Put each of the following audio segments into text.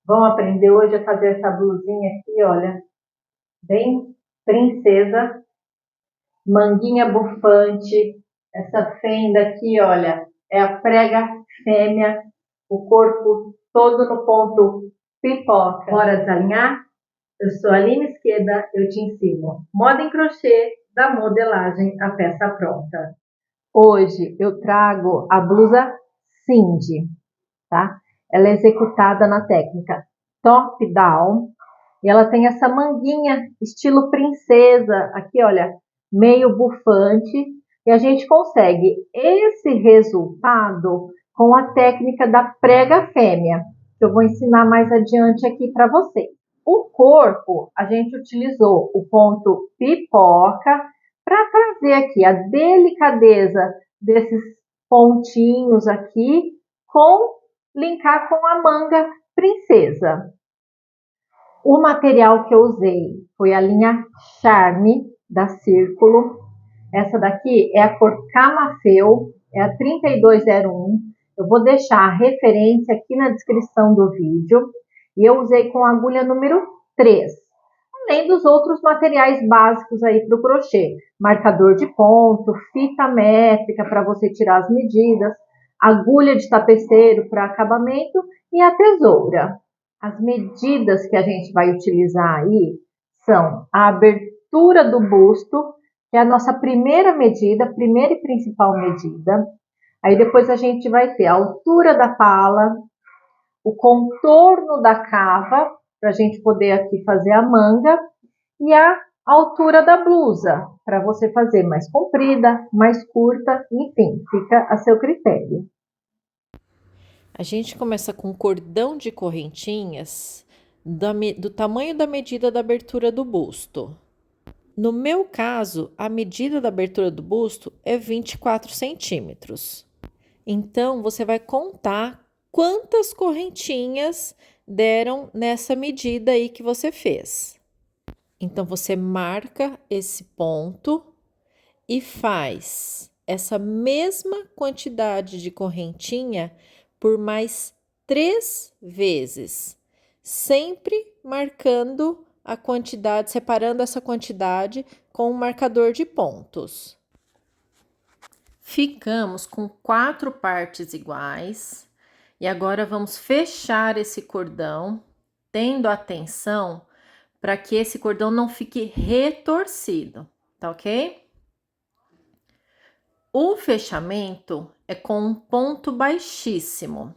Vamos aprender hoje a fazer essa blusinha aqui, olha, bem princesa, manguinha bufante. Essa fenda aqui, olha, é a prega fêmea, o corpo todo no ponto pipoca. Bora desalinhar? Eu sou a Aline Esqueda, eu te ensino moda em crochê, da modelagem à peça pronta. Hoje eu trago a blusa Cindy, tá? Ela é executada na técnica top down e ela tem essa manguinha estilo princesa aqui, olha, meio bufante, e a gente consegue esse resultado com a técnica da prega fêmea, que eu vou ensinar mais adiante aqui para vocês. O corpo, a gente utilizou o ponto pipoca para trazer aqui a delicadeza desses pontinhos aqui com linkar com a manga princesa. O material que eu usei foi a linha Charme da Círculo. Essa daqui é a cor Camafeu, é a 3201. Eu vou deixar a referência aqui na descrição do vídeo. E eu usei com a agulha número 3. Além dos outros materiais básicos aí para o crochê. Marcador de ponto, fita métrica para você tirar as medidas, agulha de tapeceiro para acabamento e a tesoura. As medidas que a gente vai utilizar aí são a abertura do busto, que é a nossa primeira medida, primeira e principal medida. Aí depois a gente vai ter a altura da pala, o contorno da cava, para a gente poder aqui fazer a manga, e a altura da blusa, para você fazer mais comprida, mais curta, enfim, fica a seu critério. A gente começa com cordão de correntinhas do tamanho da medida da abertura do busto. No meu caso, a medida da abertura do busto é 24 centímetros. Então, você vai contar quantas correntinhas deram nessa medida aí que você fez. Então, você marca esse ponto e faz essa mesma quantidade de correntinha por mais 3 vezes, sempre marcando a quantidade, separando essa quantidade com um marcador de pontos. Ficamos com 4 partes iguais e agora vamos fechar esse cordão, tendo atenção para que esse cordão não fique retorcido, tá ok? O fechamento é com um ponto baixíssimo.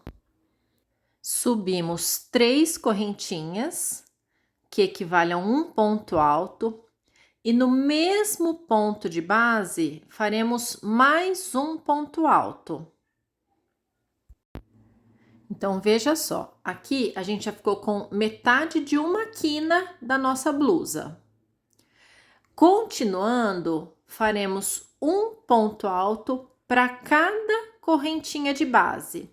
Subimos 3 correntinhas, que equivale a um ponto alto, e no mesmo ponto de base faremos mais um ponto alto. Então, veja só, aqui a gente já ficou com metade de uma quina da nossa blusa. Continuando, faremos um ponto alto para cada correntinha de base,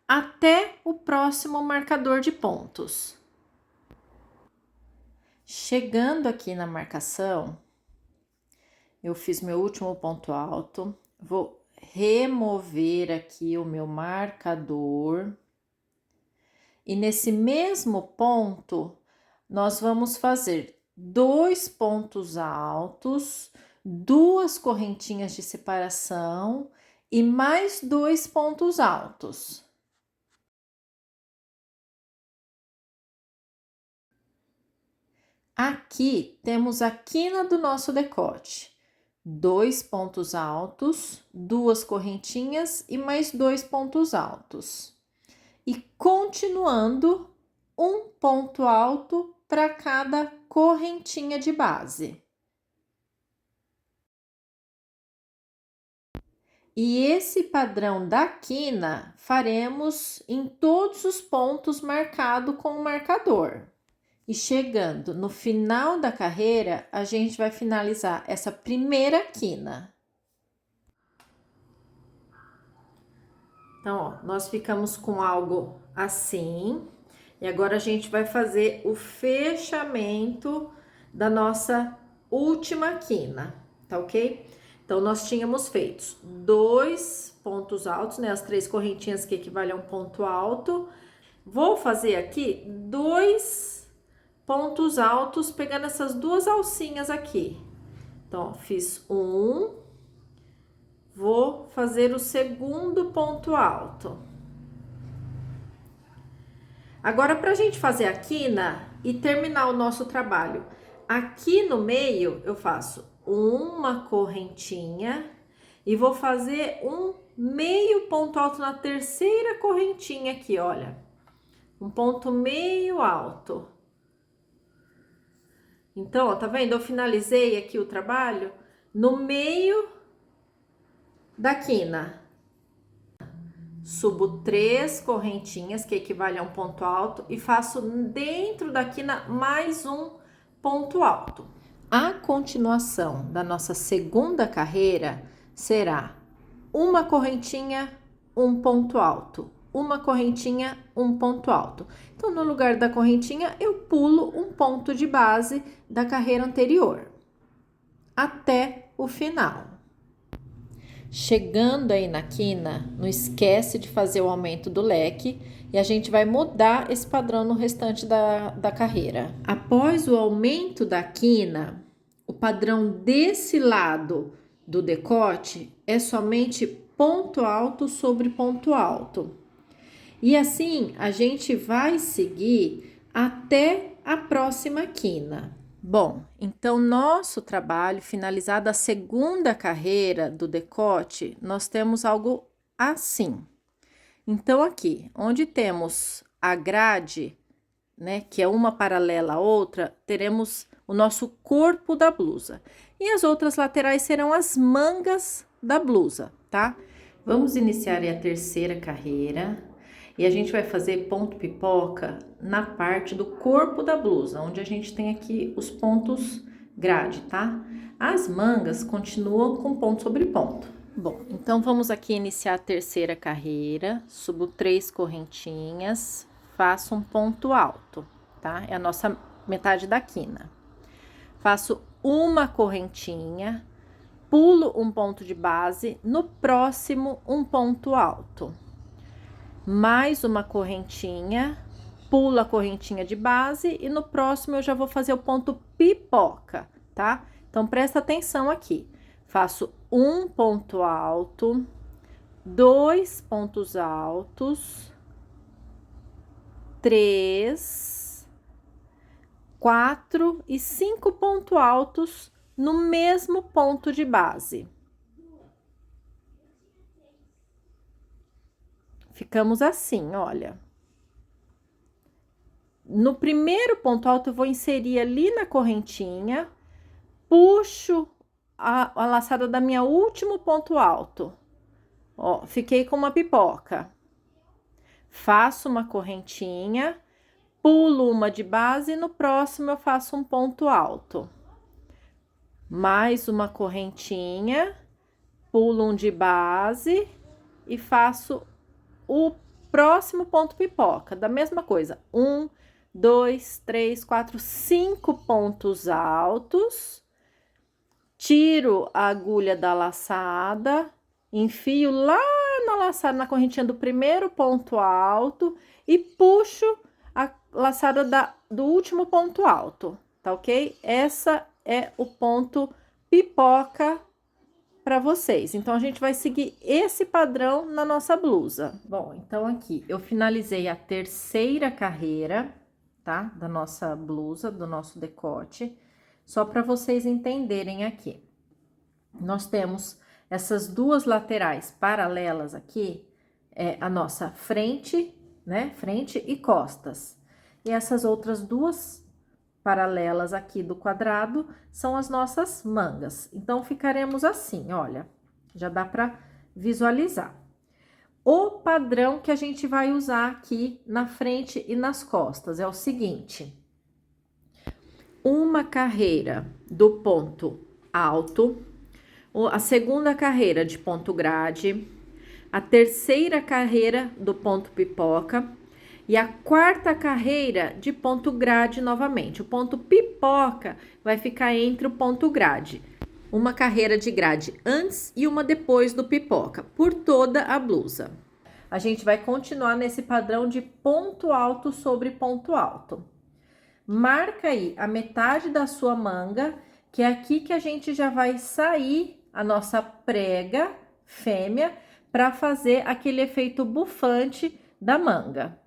até o próximo marcador de pontos. Chegando aqui na marcação, eu fiz meu último ponto alto, vou remover aqui o meu marcador. E nesse mesmo ponto, nós vamos fazer 2 pontos altos, 2 correntinhas de separação e mais 2 pontos altos. Aqui temos a quina do nosso decote. 2 pontos altos, 2 correntinhas e mais 2 pontos altos. E continuando, um ponto alto para cada correntinha de base. E esse padrão da quina faremos em todos os pontos marcados com o marcador. E chegando no final da carreira, a gente vai finalizar essa primeira quina. Então, ó, nós ficamos com algo assim. E agora a gente vai fazer o fechamento da nossa última quina, tá ok? Então, nós tínhamos feito 2 pontos altos, né? As 3 correntinhas que equivalem a um ponto alto. Vou fazer aqui 2 pontos altos, pegando essas 2 alcinhas aqui. Então, ó, fiz um, vou fazer o segundo ponto alto. Agora, pra gente fazer a quina e terminar o nosso trabalho, aqui no meio eu faço uma correntinha e vou fazer um meio ponto alto na terceira correntinha aqui, olha. Um ponto meio alto. Então, ó, tá vendo? Eu finalizei aqui o trabalho no meio da quina. Subo 3 correntinhas, que equivale a um ponto alto, e faço dentro da quina mais um ponto alto. A continuação da nossa segunda carreira será uma correntinha, um ponto alto. Uma correntinha, um ponto alto. Então, no lugar da correntinha, eu pulo um ponto de base da carreira anterior, até o final. Chegando aí na quina, não esquece de fazer o aumento do leque e a gente vai mudar esse padrão no restante da carreira. Após o aumento da quina, o padrão desse lado do decote é somente ponto alto sobre ponto alto. E assim a gente vai seguir até a próxima quina. Bom, então nosso trabalho, finalizada a segunda carreira do decote, nós temos algo assim. Então aqui, onde temos a grade, né, que é uma paralela à outra, teremos o nosso corpo da blusa. E as outras laterais serão as mangas da blusa, tá? Vamos iniciar aí a terceira carreira. E a gente vai fazer ponto pipoca na parte do corpo da blusa, onde a gente tem aqui os pontos grade, tá? As mangas continuam com ponto sobre ponto. Bom, então vamos aqui iniciar a terceira carreira, subo 3 correntinhas, faço um ponto alto, tá? É a nossa metade da quina. Faço uma correntinha, pulo um ponto de base, no próximo um ponto alto. Mais uma correntinha, pulo a correntinha de base e no próximo eu já vou fazer o ponto pipoca, tá? Então, presta atenção aqui. Faço um ponto alto, 2 pontos altos, 3, 4 e 5 pontos altos no mesmo ponto de base. Ficamos assim, olha. No primeiro ponto alto, eu vou inserir ali na correntinha, puxo a laçada da minha último ponto alto. Ó, fiquei com uma pipoca. Faço uma correntinha, pulo uma de base e no próximo eu faço um ponto alto. Mais uma correntinha, pulo um de base e faço o próximo ponto pipoca, da mesma coisa, 1, 2, 3, 4, 5 pontos altos, tiro a agulha da laçada, enfio lá na laçada, na correntinha do primeiro ponto alto e puxo a laçada do último ponto alto, tá ok? Essa é o ponto pipoca para vocês. Então, a gente vai seguir esse padrão na nossa blusa. Bom, então aqui eu finalizei a terceira carreira, tá? Da nossa blusa, do nosso decote. Só para vocês entenderem aqui. Nós temos essas 2 laterais paralelas aqui, a nossa frente, né? Frente e costas. E essas outras 2 paralelas aqui do quadrado são as nossas mangas. Então, ficaremos assim, olha, já dá para visualizar. O padrão que a gente vai usar aqui na frente e nas costas é o seguinte: uma carreira do ponto alto, a segunda carreira de ponto grade, a terceira carreira do ponto pipoca, e a quarta carreira de ponto grade novamente. O ponto pipoca vai ficar entre o ponto grade. Uma carreira de grade antes e uma depois do pipoca, por toda a blusa. a gente vai continuar nesse padrão de ponto alto sobre ponto alto. Marca aí a metade da sua manga, que é aqui que a gente já vai sair a nossa prega fêmea para fazer aquele efeito bufante da manga.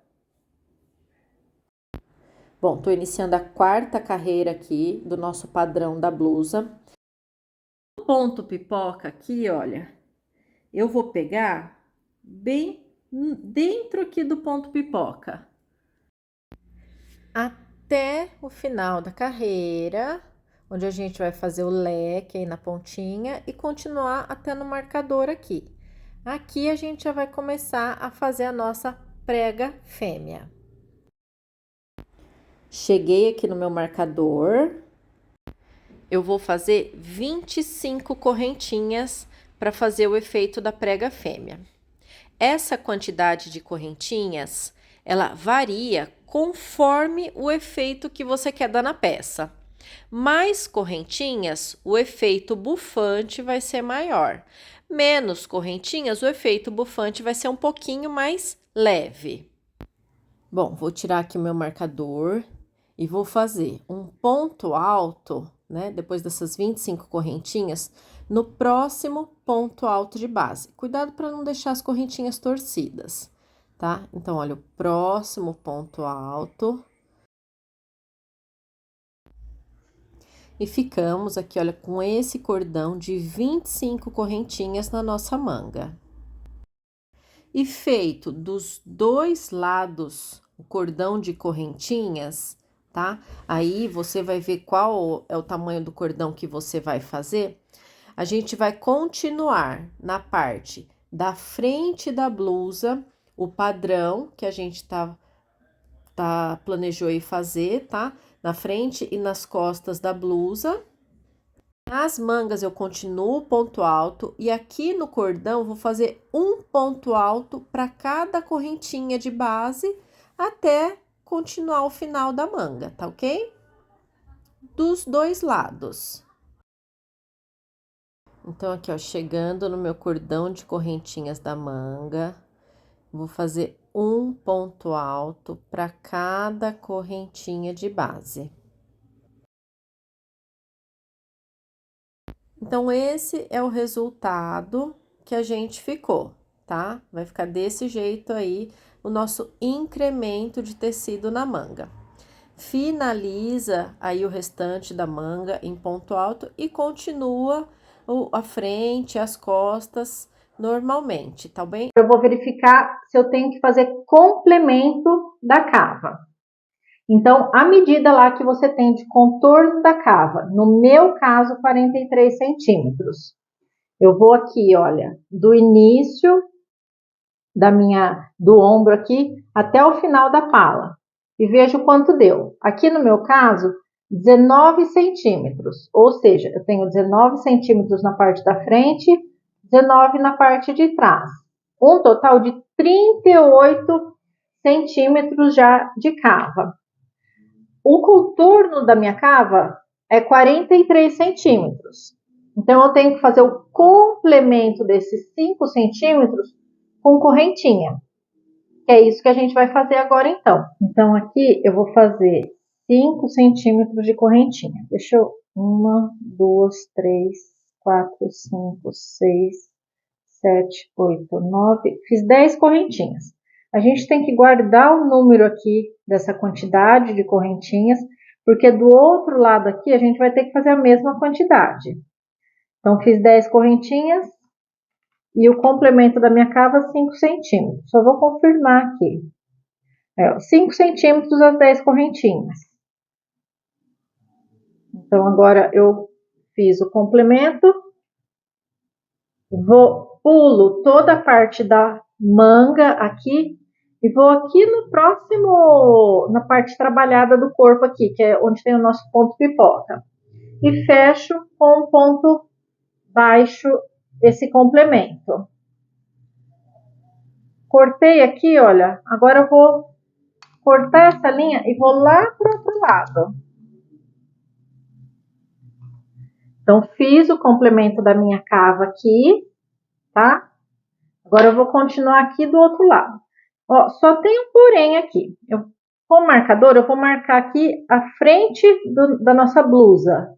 Bom, tô iniciando a quarta carreira aqui do nosso padrão da blusa. No ponto pipoca aqui, olha, eu vou pegar bem dentro aqui do ponto pipoca. Até o final da carreira, onde a gente vai fazer o leque aí na pontinha e continuar até no marcador aqui. Aqui a gente já vai começar a fazer a nossa prega fêmea. Cheguei aqui no meu marcador. Eu vou fazer 25 correntinhas para fazer o efeito da prega fêmea. Essa quantidade de correntinhas, ela varia conforme o efeito que você quer dar na peça. Mais correntinhas, o efeito bufante vai ser maior. Menos correntinhas, o efeito bufante vai ser um pouquinho mais leve. Bom, vou tirar aqui o meu marcador e vou fazer um ponto alto, né? Depois dessas 25 correntinhas, no próximo ponto alto de base. Cuidado para não deixar as correntinhas torcidas, tá? Então, olha, o próximo ponto alto. E ficamos aqui, olha, com esse cordão de 25 correntinhas na nossa manga. E feito dos dois lados o cordão de correntinhas, tá? Aí você vai ver qual é o tamanho do cordão que você vai fazer. A gente vai continuar na parte da frente da blusa, o padrão que a gente planejou aí fazer, tá? Na frente e nas costas da blusa. Nas mangas eu continuo ponto alto e aqui no cordão vou fazer um ponto alto para cada correntinha de base até continuar o final da manga, tá ok? Dos dois lados. Então, aqui, ó, chegando no meu cordão de correntinhas da manga, vou fazer um ponto alto para cada correntinha de base. Então, esse é o resultado que a gente ficou, tá? Vai ficar desse jeito aí o nosso incremento de tecido na manga. Finaliza aí o restante da manga em ponto alto e continua a frente, as costas normalmente, tá bem? Eu vou verificar se eu tenho que fazer complemento da cava. Então, a medida lá que você tem de contorno da cava, no meu caso, 43 centímetros. Eu vou aqui, olha, do início do ombro aqui até o final da pala e vejo quanto deu. Aqui no meu caso, 19 centímetros, ou seja, eu tenho 19 centímetros na parte da frente, 19 na parte de trás. Um total de 38 centímetros já de cava. O contorno da minha cava é 43 centímetros. Então, eu tenho que fazer o complemento desses 5 centímetros com correntinha. Que é isso que a gente vai fazer agora, então. Então, aqui eu vou fazer 5 centímetros de correntinha. Deixa eu... 1, 2, 3, 4, 5, 6, 7, 8, 9... Fiz 10 correntinhas. A gente tem que guardar o número aqui dessa quantidade de correntinhas, porque do outro lado aqui a gente vai ter que fazer a mesma quantidade. Então, fiz 10 correntinhas e o complemento da minha cava 5 centímetros. Só vou confirmar aqui. 5 centímetros as 10 correntinhas. Então, agora eu fiz o complemento. Pulo toda a parte da manga aqui e vou aqui no próximo, na parte trabalhada do corpo aqui, que é onde tem o nosso ponto pipoca. E fecho com um ponto baixo esse complemento. Cortei aqui, olha, agora eu vou cortar essa linha e vou lá para o outro lado. Então, fiz o complemento da minha cava aqui, tá? Agora eu vou continuar aqui do outro lado. Ó, só tem um porém aqui. Com o marcador, eu vou marcar aqui a frente da nossa blusa.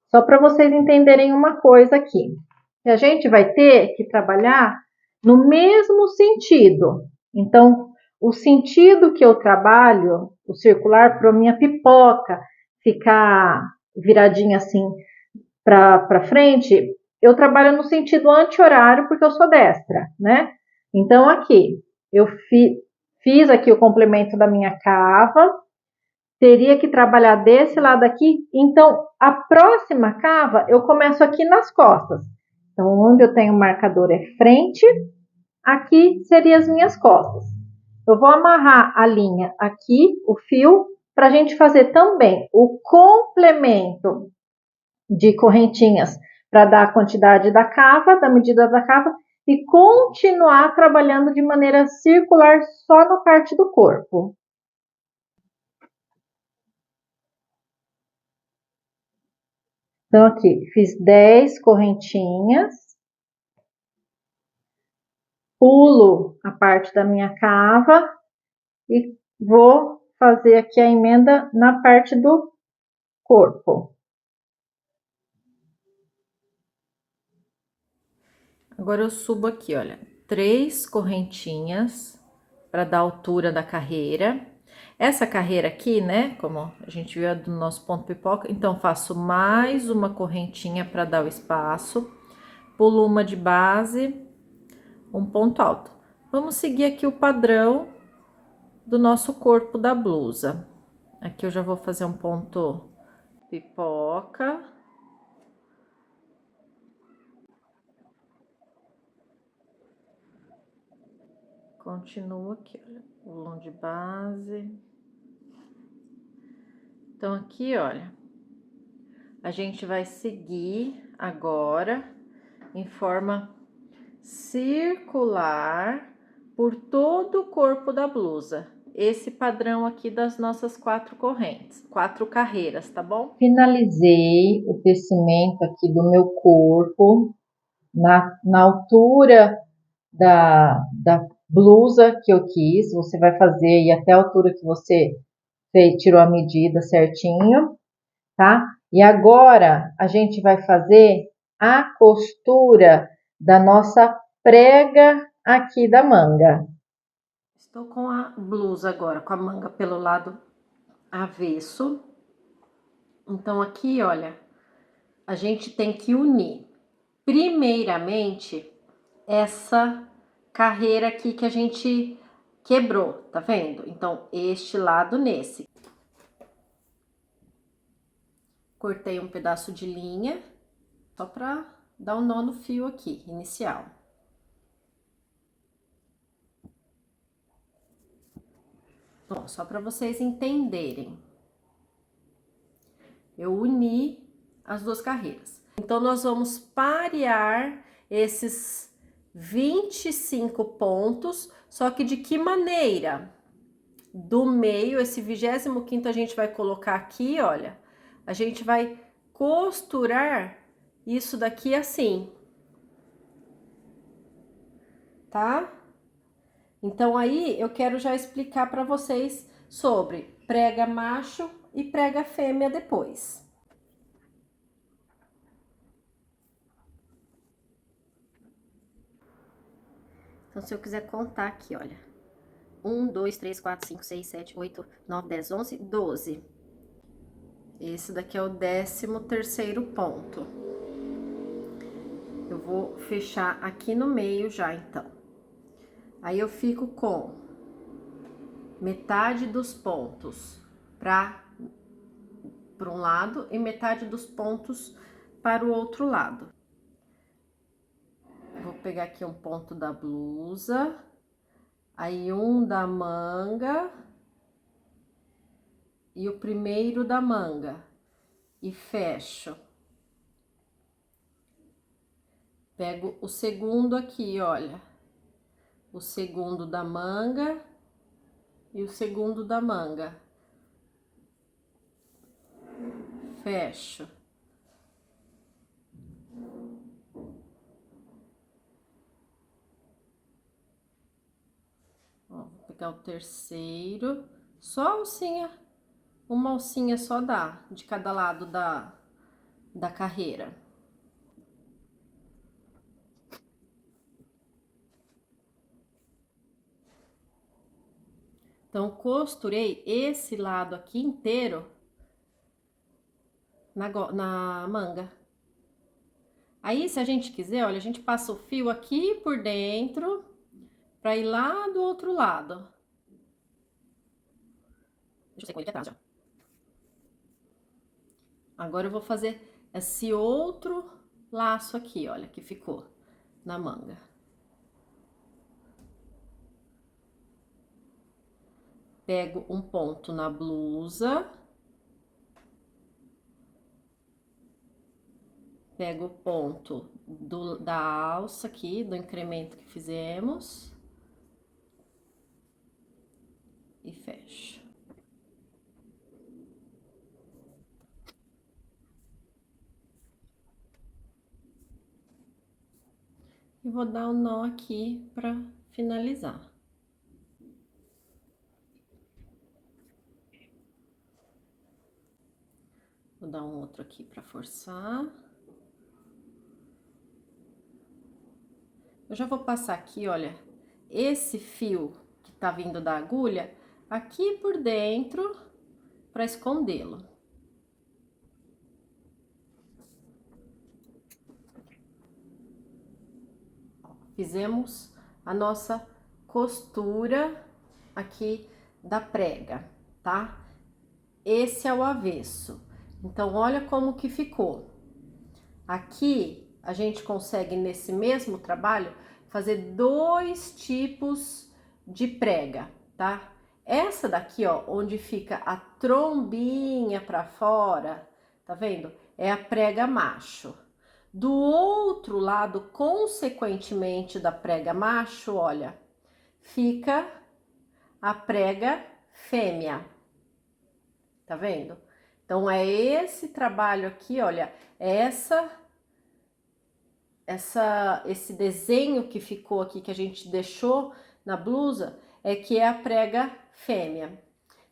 Só para vocês entenderem uma coisa aqui. Que a gente vai ter que trabalhar no mesmo sentido. Então, o sentido que eu trabalho, o circular, para minha pipoca ficar viradinha assim para frente, eu trabalho no sentido anti-horário porque eu sou destra, né? Então, aqui, eu fiz aqui o complemento da minha cava, teria que trabalhar desse lado aqui, então a próxima cava eu começo aqui nas costas. Então, onde eu tenho o marcador é frente, aqui seriam as minhas costas. Eu vou amarrar a linha aqui, o fio, para a gente fazer também o complemento de correntinhas para dar a quantidade da cava, da medida da cava, e continuar trabalhando de maneira circular só na parte do corpo. Então, aqui, fiz 10 correntinhas, pulo a parte da minha cava e vou fazer aqui a emenda na parte do corpo. Agora eu subo aqui, olha, 3 correntinhas para dar a altura da carreira. Essa carreira aqui, né, como a gente viu do nosso ponto pipoca, então faço mais uma correntinha para dar o espaço, pulo uma de base, um ponto alto. Vamos seguir aqui o padrão do nosso corpo da blusa. Aqui eu já vou fazer um ponto pipoca. Continuo aqui, olha, pulão de base. Então, aqui, olha, a gente vai seguir agora em forma circular por todo o corpo da blusa. Esse padrão aqui das nossas 4 correntes, 4 carreiras, tá bom? Finalizei o tecimento aqui do meu corpo, na altura da blusa que eu quis. Você vai fazer aí até a altura que você tirou a medida certinho, tá? E agora a gente vai fazer a costura da nossa prega aqui da manga. Estou com a blusa agora, com a manga pelo lado avesso. Então, aqui, olha, a gente tem que unir, primeiramente, essa carreira aqui que a gente quebrou, tá vendo? Então, este lado nesse. Cortei um pedaço de linha, só pra dar um nó no fio aqui, inicial. Bom, só para vocês entenderem. Eu uni as duas carreiras. Então, nós vamos parear esses 25 pontos, só que de que maneira? Do meio, esse 25º a gente vai colocar aqui, olha, a gente vai costurar isso daqui assim, tá? Então, aí, eu quero já explicar para vocês sobre prega macho e prega fêmea depois. Então, se eu quiser contar aqui, olha, 1, 2, 3, 4, 5, 6, 7, 8, 9, 10, 11, 12. Esse daqui é o 13º ponto. Eu vou fechar aqui no meio já, então. Aí, eu fico com metade dos pontos para um lado e metade dos pontos para o outro lado. Vou pegar aqui um ponto da blusa, aí um da manga e o primeiro da manga e fecho. Pego o segundo aqui, olha, o segundo da manga e o segundo da manga. Fecho. pegar o terceiro, só a alcinha, uma alcinha só dá, de cada lado da carreira. Então, costurei esse lado aqui inteiro na manga. Aí, se a gente quiser, olha, a gente passa o fio aqui por dentro pra ir lá do outro lado. Deixa eu ver com ele aqui atrás, ó. Agora eu vou fazer esse outro laço aqui, olha, que ficou na manga. Pego um ponto na blusa. Pego o ponto da alça aqui, do incremento que fizemos. E fecho. E vou dar um nó aqui pra finalizar. Vou dar um outro aqui pra forçar. Eu já vou passar aqui, olha, esse fio que tá vindo da agulha, aqui por dentro, pra escondê-lo. Fizemos a nossa costura aqui da prega, tá? Esse é o avesso. Então, olha como que ficou. Aqui, a gente consegue, nesse mesmo trabalho, fazer dois tipos de prega, tá? Essa daqui, ó, onde fica a trombinha pra fora, tá vendo? É a prega macho. Do outro lado, consequentemente da prega macho, olha, fica a prega fêmea. Tá vendo? Então, é esse trabalho aqui, olha, é esse desenho que ficou aqui, que a gente deixou na blusa, é que é a prega fêmea.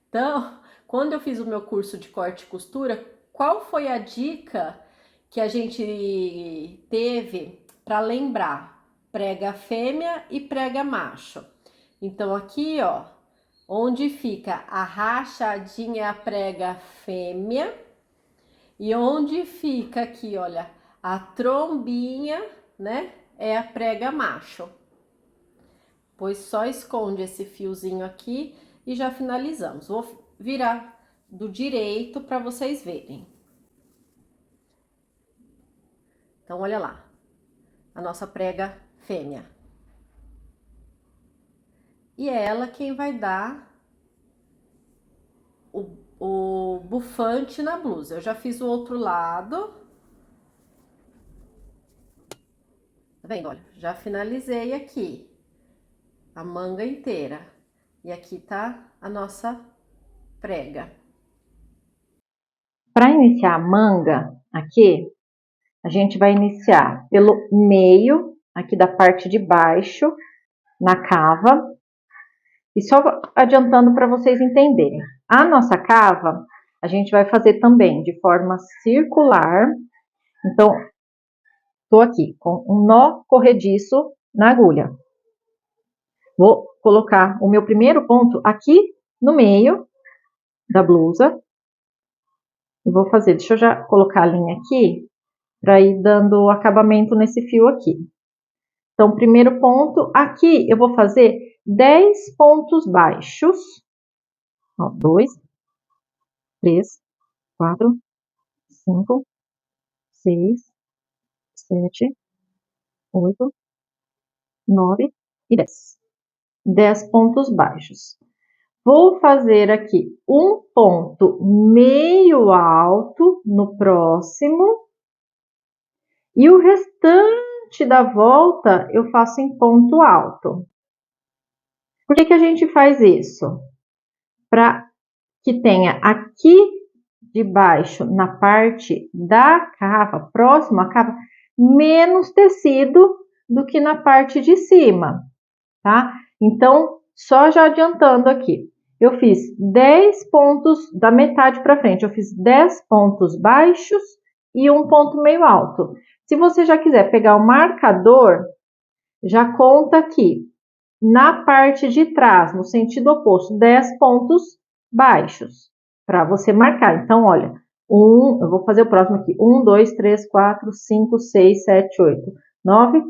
Então, quando eu fiz o meu curso de corte e costura, qual foi a dica que a gente teve para lembrar? Prega fêmea e prega macho. Então, aqui, ó, onde fica a rachadinha é a prega fêmea, e onde fica aqui, olha, a trombinha, né, é a prega macho. Pois só esconde esse fiozinho aqui e já finalizamos. Vou virar do direito para vocês verem. Então, olha lá, a nossa prega fêmea. E é ela quem vai dar o bufante na blusa. Eu já fiz o outro lado. Tá vendo? Olha, já finalizei aqui a manga inteira. E aqui tá a nossa prega. Para iniciar a manga aqui, a gente vai iniciar pelo meio, aqui da parte de baixo, na cava. E só adiantando para vocês entenderem. A nossa cava, a gente vai fazer também de forma circular. Então, tô aqui com um nó corrediço na agulha. Vou colocar o meu primeiro ponto aqui no meio da blusa. E vou fazer, deixa eu já colocar a linha aqui, para ir dando acabamento nesse fio aqui. Então, primeiro ponto, aqui eu vou fazer 10 pontos baixos. Ó, 2, 3, 4, 5, 6, 7, 8, 9 e 10. 10 pontos baixos. Vou fazer aqui um ponto meio alto no próximo. E o restante da volta eu faço em ponto alto. Por que a gente faz isso? Para que tenha aqui de baixo, na parte da cava, próximo à cava, menos tecido do que na parte de cima, tá? Então, Só já adiantando aqui, eu fiz 10 pontos da metade para frente, eu fiz 10 pontos baixos e um ponto meio alto. Se você já quiser pegar o marcador, já conta aqui, na parte de trás, no sentido oposto, 10 pontos baixos, para você marcar. Então, olha, eu vou fazer o próximo aqui, 1, 2, 3, 4, 5, 6, 7, 8, 9,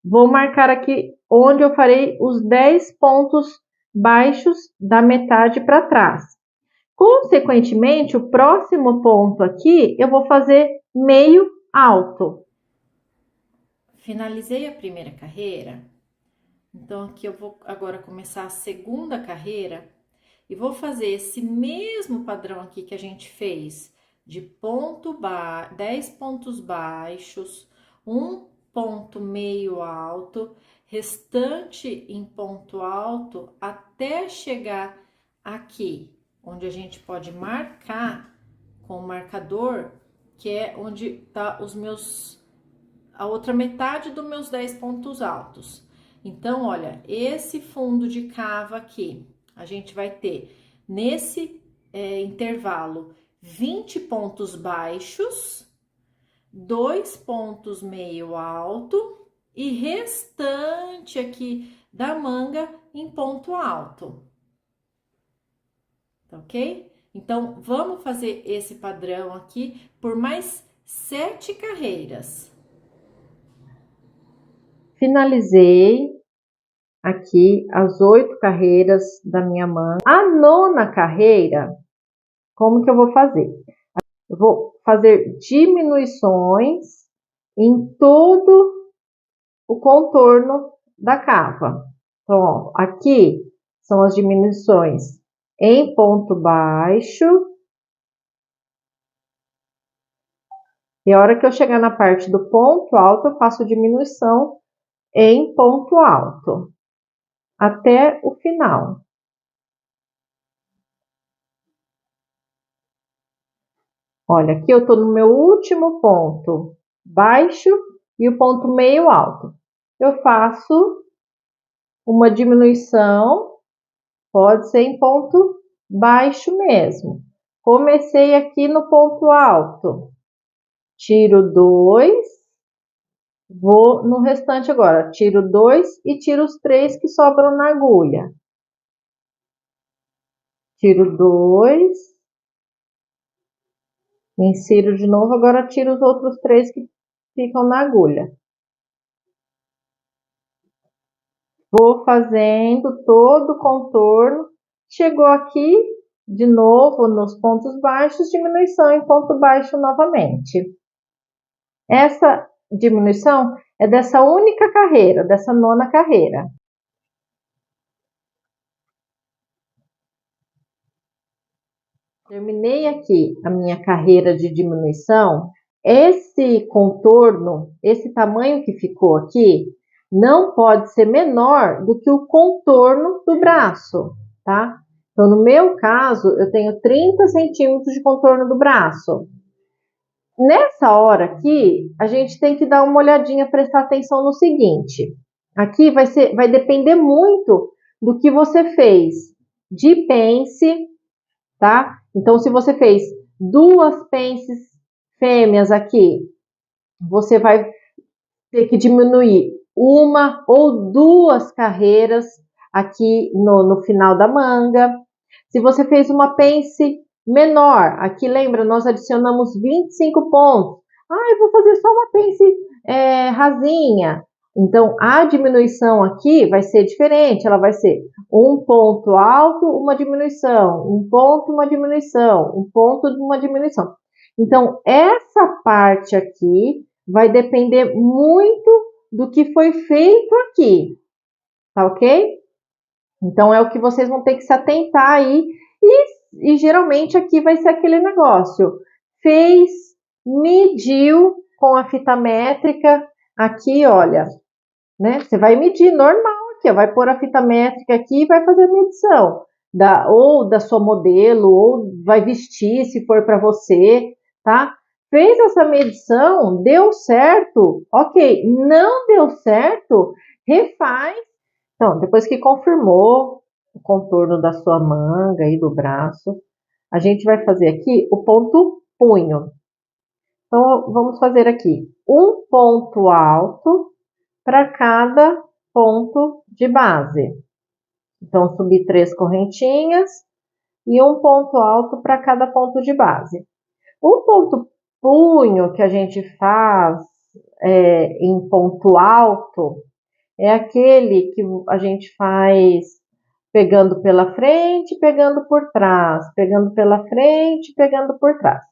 vou marcar aqui onde eu farei os 10 pontos baixos da metade para trás. Consequentemente, o próximo ponto aqui, eu vou fazer meio alto. Finalizei a primeira carreira, então aqui eu vou agora começar a segunda carreira e vou fazer esse mesmo padrão aqui que a gente fez, de 10 pontos baixos, um ponto meio alto, restante em ponto alto, até chegar aqui, onde a gente pode marcar com o marcador, que é onde tá a outra metade dos meus 10 pontos altos. Então, olha, esse fundo de cava aqui, a gente vai ter nesse intervalo 20 pontos baixos, 2 pontos meio alto e restante aqui da manga em ponto alto. Tá ok? Então, vamos fazer esse padrão aqui por mais 7 carreiras. Finalizei aqui as 8 carreiras da minha manga. A 9ª carreira, como que eu vou fazer? Eu vou fazer diminuições em todo o contorno da cava. Então, ó, aqui são as diminuições em ponto baixo. E a hora que eu chegar na parte do ponto alto, eu faço diminuição em ponto alto, até o final. Olha, aqui eu tô no meu último ponto baixo e o ponto meio alto. Eu faço uma diminuição, pode ser em ponto baixo mesmo. Comecei aqui no ponto alto, tiro 2, vou no restante agora, tiro 2 e tiro os 3 que sobram na agulha. Tiro 2, insiro de novo, agora tiro os outros 3 que ficam na agulha. Vou fazendo todo o contorno. Chegou aqui, de novo, nos pontos baixos, diminuição em ponto baixo novamente. Essa diminuição é dessa única carreira, dessa 9ª carreira. Terminei aqui a minha carreira de diminuição. Esse contorno, esse tamanho que ficou aqui, não pode ser menor do que o contorno do braço, tá? Então, no meu caso, eu tenho 30 centímetros de contorno do braço. Nessa hora aqui, a gente tem que dar uma olhadinha, prestar atenção no seguinte. Aqui vai depender muito do que você fez de pence, tá? Então, se você fez 2 pences fêmeas aqui, você vai ter que diminuir 1 ou 2 carreiras aqui no final da manga. Se você fez uma pence menor, aqui lembra, nós adicionamos 25 pontos. Ah, eu vou fazer só uma pence rasinha. Então, a diminuição aqui vai ser diferente, ela vai ser um ponto alto, uma diminuição, um ponto, uma diminuição, um ponto, uma diminuição. Então, essa parte aqui vai depender muito do que foi feito aqui, tá ok? Então, é o que vocês vão ter que se atentar aí e geralmente aqui vai ser aquele negócio. Fez, mediu com a fita métrica, aqui, olha, né? Você vai medir normal aqui, ó, vai pôr a fita métrica aqui e vai fazer a medição ou da sua modelo, ou vai vestir se for para você, tá? Fez essa medição, deu certo, ok. Não deu certo, refaz. Então, depois que confirmou, o contorno da sua manga e do braço. A gente vai fazer aqui o ponto punho. Então, vamos fazer aqui um ponto alto para cada ponto de base. Então, subir 3 correntinhas e um ponto alto para cada ponto de base. O ponto punho que a gente faz em ponto alto é aquele que a gente faz pegando pela frente, pegando por trás, pegando pela frente, pegando por trás.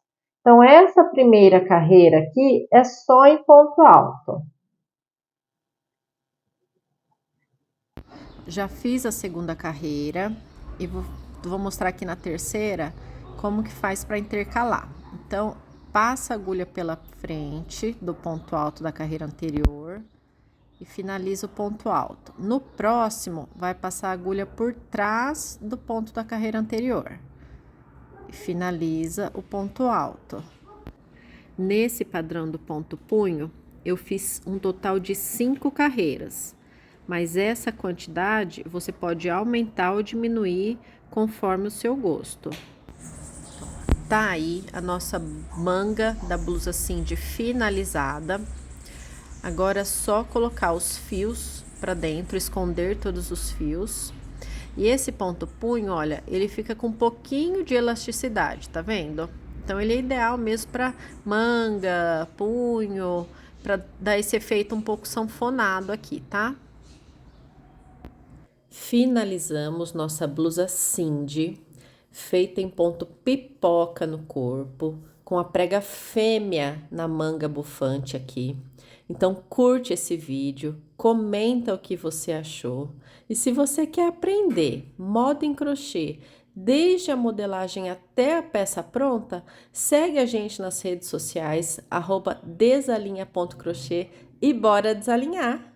Então, essa primeira carreira aqui é só em ponto alto. Já fiz a segunda carreira e vou mostrar aqui na terceira como que faz para intercalar. Então, passa a agulha pela frente do ponto alto da carreira anterior e finaliza o ponto alto. No próximo, vai passar a agulha por trás do ponto da carreira anterior e finaliza o ponto alto. Nesse padrão do ponto punho, eu fiz um total de 5 carreiras, mas essa quantidade você pode aumentar ou diminuir conforme o seu gosto. Tá aí a nossa manga da blusa cindy finalizada. Agora é só colocar os fios para dentro, esconder todos os fios. E esse ponto punho, olha, ele fica com um pouquinho de elasticidade, tá vendo? Então, ele é ideal mesmo para manga, punho, para dar esse efeito um pouco sanfonado aqui, tá? Finalizamos nossa blusa cindy, feita em ponto pipoca no corpo, com a prega fêmea na manga bufante aqui. Então, curte esse vídeo, comenta o que você achou. E se você quer aprender moda em crochê, desde a modelagem até a peça pronta, segue a gente nas redes sociais, @desalinha.crochê e bora desalinhar!